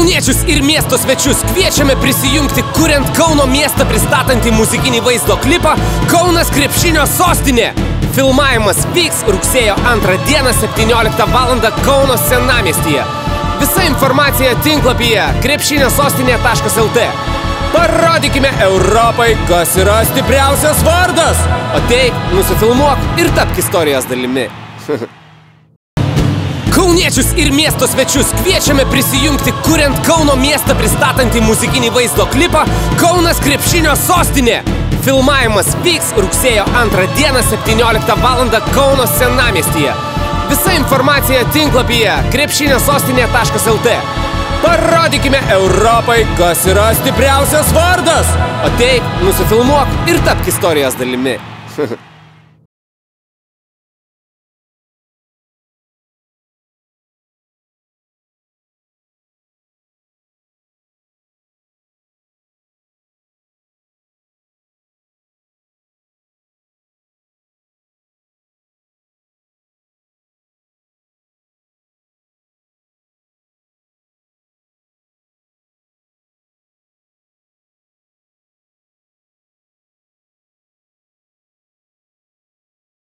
Kauniečius ir miesto svečius kviečiame prisijungti, kuriant Kauno miestą pristatantį muzikinį vaizdo klipą Kaunas krepšinio sostinė. Filmavimas vyks rugsėjo 2 dieną 17 val. Kauno senamiestyje. Visa informacija tinklapyje krepšiniosostinė.lt. Parodykime Europai, kas yra stipriausias vardas. Ateik, nusifilmuok ir tapk istorijos dalimi. Kauniečius ir miesto svečius kviečiame prisijungti, kuriant Kauno miestą pristatantį muzikinį vaizdo klipą Kaunas krepšinio sostinė. Filmavimas vyks rugsėjo 2 dieną 17 val. Kauno senamiestyje. Visa informacija tinklapyje krepšiniosostinė.lt. Parodykime Europai, kas yra stipriausias vardas. Ateik, nusifilmuok ir tapk istorijos dalimi.